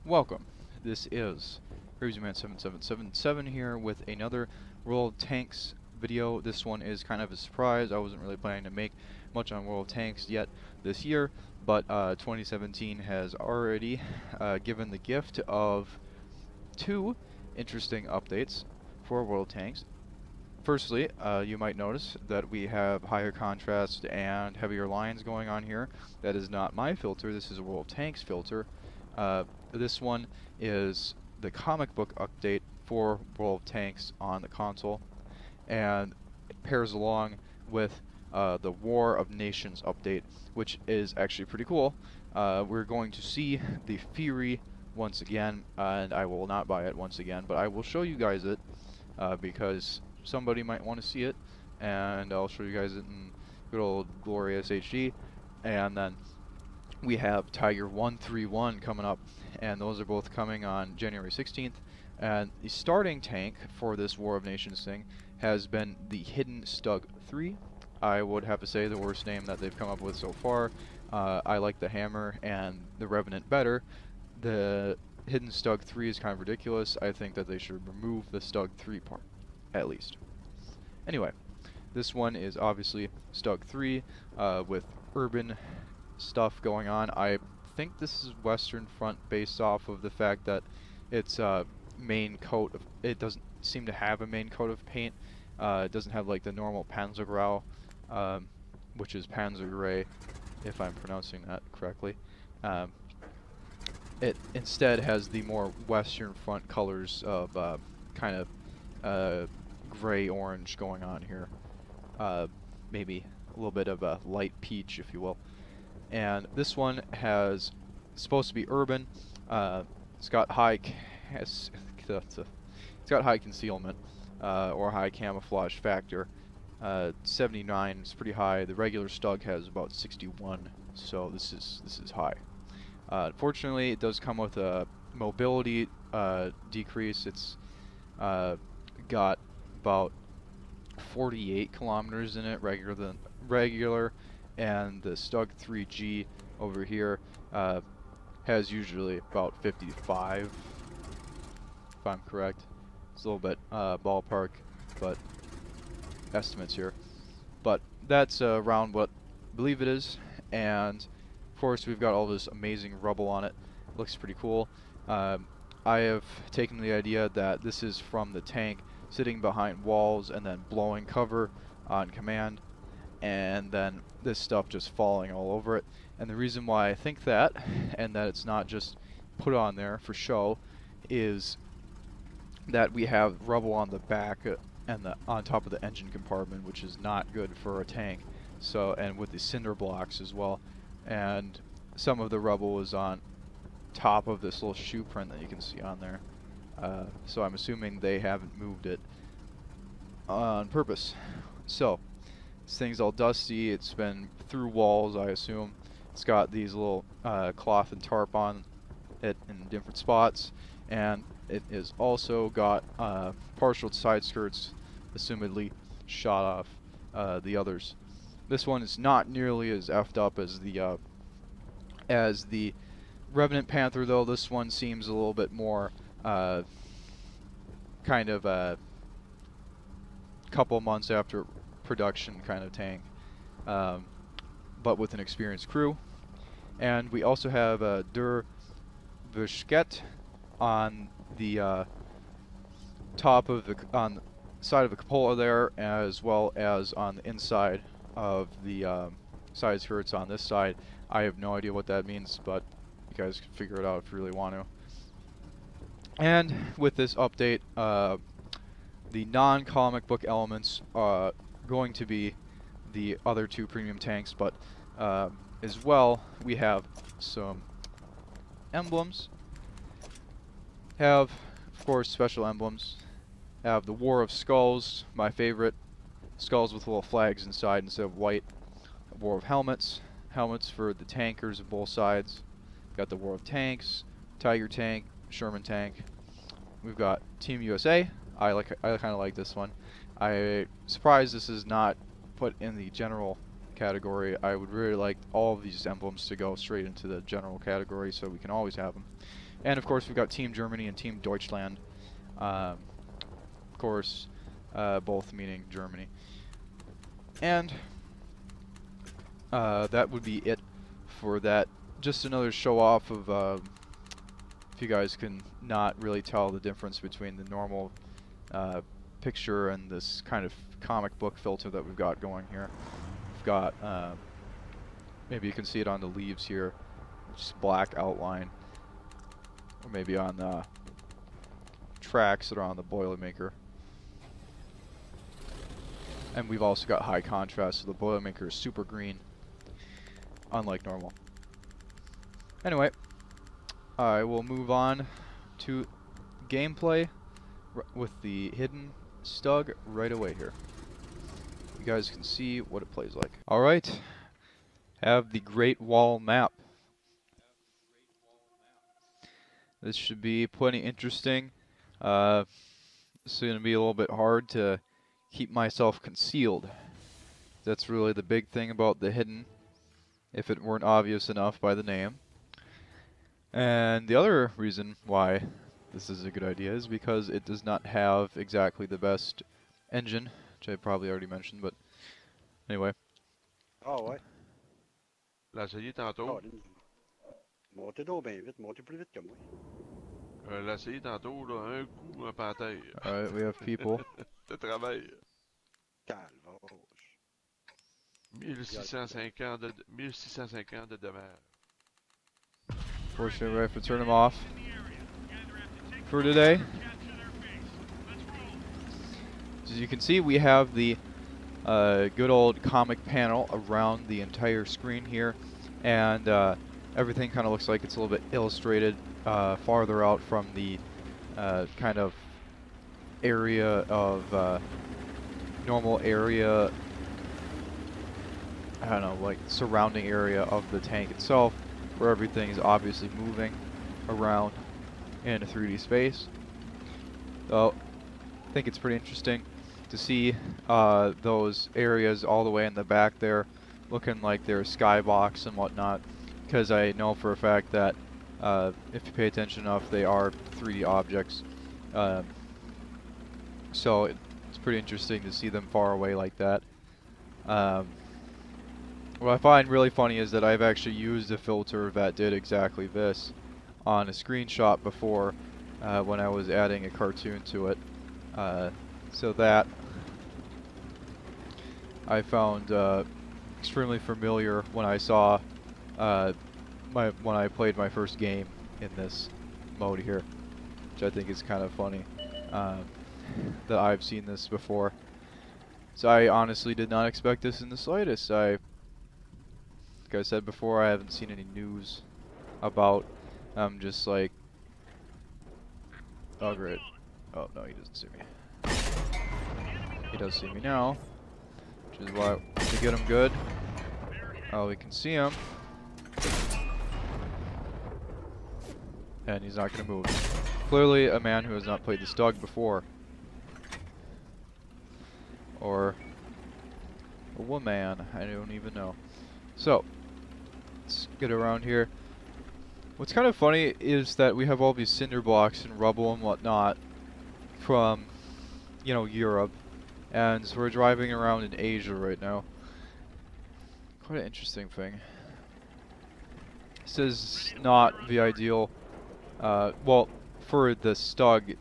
Welcome. This is CrazyMan7777 here with another World of Tanks video. This one is kind of a surprise. I wasn't really planning to make much on World of Tanks yet this year, but 2017 has already given the gift of two interesting updates for World of Tanks. Firstly, you might notice that we have higher contrast and heavier lines going on here. That is not my filter, this is a World of Tanks filter. This one is the comic book update for World of Tanks on the console, and it pairs along with the War of Nations update, which is actually pretty cool. We're going to see the Fury once again, and I will not buy it once again, but I will show you guys it because somebody might want to see it, and I'll show you guys it in good old glorious HD. And then we have Tiger 131 coming up, and those are both coming on January 16th. And the starting tank for this War of Nations thing has been the Hidden Stug 3. I would have to say the worst name that they've come up with so far. I like the Hammer and the Revenant better. The Hidden Stug 3 is kind of ridiculous. I think that they should remove the Stug 3 part, at least. Anyway, this one is obviously Stug 3 with urban stuff going on. I think this is Western Front based off of the fact that its main coat of it doesn't seem to have a main coat of paint. It doesn't have like the normal Panzergrau, which is Panzer Gray, if I'm pronouncing that correctly. It instead has the more Western Front colors of kind of gray-orange going on here. Maybe a little bit of a light peach, if you will. And this one has supposed to be urban. It's got high it's got high concealment or high camouflage factor. 79 is pretty high. The regular Stug has about 61, so this is high. Unfortunately, it does come with a mobility decrease. It's got about 48 kilometers in it regular, and the Stug 3G over here has usually about 55, if I'm correct. It's a little bit ballpark, but estimates here. But that's around what I believe it is, and of course we've got all this amazing rubble on it. Looks pretty cool. I have taken the idea that this is from the tank sitting behind walls and then blowing cover on command, and then this stuff just falling all over it. And the reason why I think that, and that it's not just put on there for show, is that we have rubble on the back and on top of the engine compartment, which is not good for a tank. So, and with the cinder blocks as well, and some of the rubble is on top of this little shoe print that you can see on there. So I'm assuming they haven't moved it on purpose. So this thing's all dusty. It's been through walls, I assume. It's got these little cloth and tarp on it in different spots, and it is also got partial side skirts, assumedly shot off the others. This one is not nearly as effed up as the Revenant Panther, though. This one seems a little bit more kind of a couple months after production kind of tank, but with an experienced crew. And we also have a Der Verschet on the top of the side of the cupola there, as well as on the inside of the side skirts on this side. I have no idea what that means, but you guys can figure it out if you really want to. And with this update, the non-comic book elements are going to be the other two premium tanks, but as well we have some emblems. Have, of course, special emblems. Have the War of Skulls, my favorite. Skulls with little flags inside instead of white. War of Helmets. Helmets for the tankers of both sides. Got the War of Tanks, Tiger tank, Sherman tank. We've got Team USA. I kind of like this one. I'm surprised this is not put in the general category. I would really like all of these emblems to go straight into the general category so we can always have them. And of course we've got Team Germany and Team Deutschland. Of course, both meaning Germany. And that would be it for that. Just another show off of, if you guys can not really tell the difference between the normal picture and this kind of comic book filter that we've got going here. We've got, maybe you can see it on the leaves here, just black outline, or maybe on the tracks that are on the Boilermaker. And we've also got high contrast, so the Boilermaker is super green, unlike normal. Anyway, I will move on to gameplay with the hidden Stug right away here. You guys can see what it plays like. Alright, have the Great Wall map. This should be plenty interesting. It's going to be a little bit hard to keep myself concealed. That's really the big thing about the hidden, if it weren't obvious enough by the name. And the other reason why this is a good idea is because it does not have exactly the best engine, which I probably already mentioned, but anyway. Ah ouais. L'as essayé tantôt. Montez donc bien vite, montez plus vite que moi. L'as essayé tantôt, là, un coup, un par terre. Alright, we have people. De travail. Calvache. 1650 de demeure. Fortunately, we have to turn them off for today. As you can see, we have the good old comic panel around the entire screen here, and everything kind of looks like it's a little bit illustrated farther out from the kind of area of normal area, I don't know, like surrounding area of the tank itself, where everything is obviously moving around in a 3D space. So I think it's pretty interesting to see those areas all the way in the back there looking like they're skybox and whatnot, because I know for a fact that if you pay attention enough, they are 3D objects. So it's pretty interesting to see them far away like that. What I find really funny is that I've actually used a filter that did exactly this on a screenshot before when I was adding a cartoon to it. So that I found extremely familiar when I saw when I played my first game in this mode here, which I think is kind of funny that I've seen this before. So I honestly did not expect this in the slightest. Like I said before, I haven't seen any news about. I'm just like, oh great. Oh no, he doesn't see me. He does see me now, which is why to get him good. Oh, we can see him, and he's not going to move. Clearly, a man who has not played the Stug before, or a woman. I don't even know. So let's get around here. What's kind of funny is that we have all these cinder blocks and rubble and whatnot from, you know, Europe, and so we're driving around in Asia right now. Quite an interesting thing. This is not the ideal, well, for the Stug,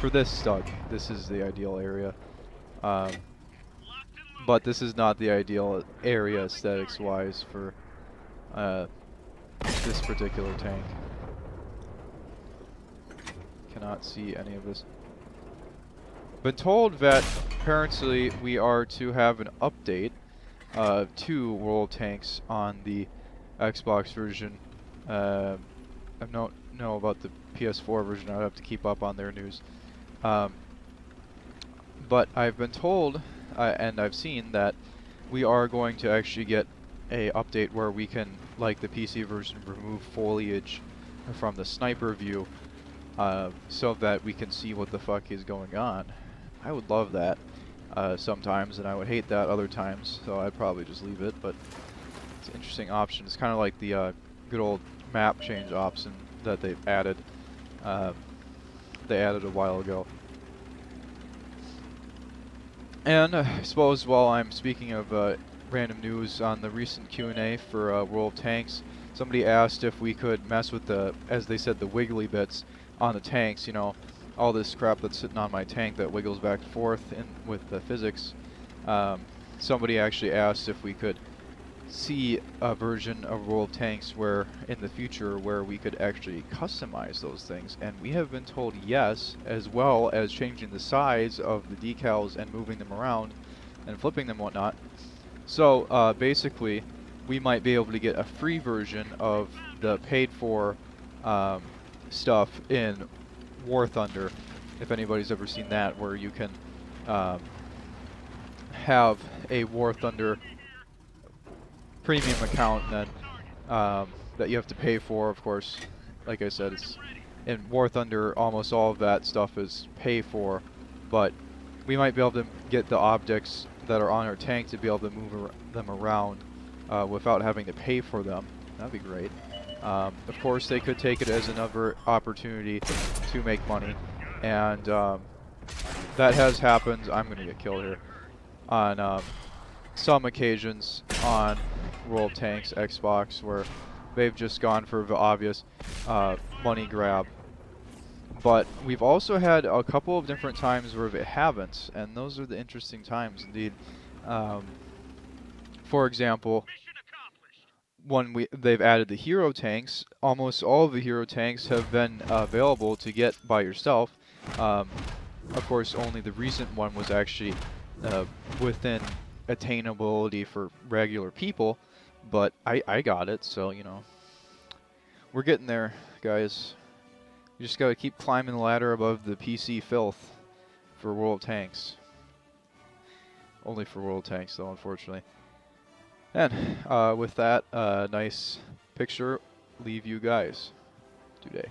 for this Stug, this is the ideal area. But this is not the ideal area aesthetics-wise for this particular tank. Cannot see any of this. Been told that apparently we are to have an update to World Tanks on the Xbox version. I don't know about the PS4 version. I'd have to keep up on their news. But I've been told, and I've seen, that we are going to actually get a update where we can, like the PC version, remove foliage from the sniper view so that we can see what the fuck is going on. I would love that. sometimes, and I would hate that other times, so I'd probably just leave it, but it's an interesting option. It's kind of like the good old map change option that they've added. They added a while ago. And I suppose while I'm speaking of random news, on the recent Q&A for World of Tanks, somebody asked if we could mess with the, as they said, the wiggly bits on the tanks. You know, all this crap that's sitting on my tank that wiggles back and forth with the physics. Somebody actually asked if we could see a version of World of Tanks where, in the future, where we could actually customize those things, and we have been told yes, as well as changing the size of the decals and moving them around and flipping them and whatnot. So basically, we might be able to get a free version of the paid-for stuff in War Thunder, if anybody's ever seen that, where you can have a War Thunder premium account and then that you have to pay for, of course. Like I said, it's in War Thunder, almost all of that stuff is pay for, but we might be able to get the optics that are on our tank to be able to move them around without having to pay for them. That'd be great. Of course, they could take it as another opportunity to make money, and that has happened. I'm gonna get killed here on some occasions on World of Tanks Xbox, where they've just gone for the obvious money grab. But we've also had a couple of different times where they haven't, and those are the interesting times indeed. For example, when they've added the hero tanks, almost all of the hero tanks have been available to get by yourself. Of course, only the recent one was actually within attainability for regular people, but I got it, so you know, we're getting there, guys. You just gotta keep climbing the ladder above the PC filth for World of Tanks. Only for World of Tanks, though, unfortunately. And with that nice picture, leave you guys today.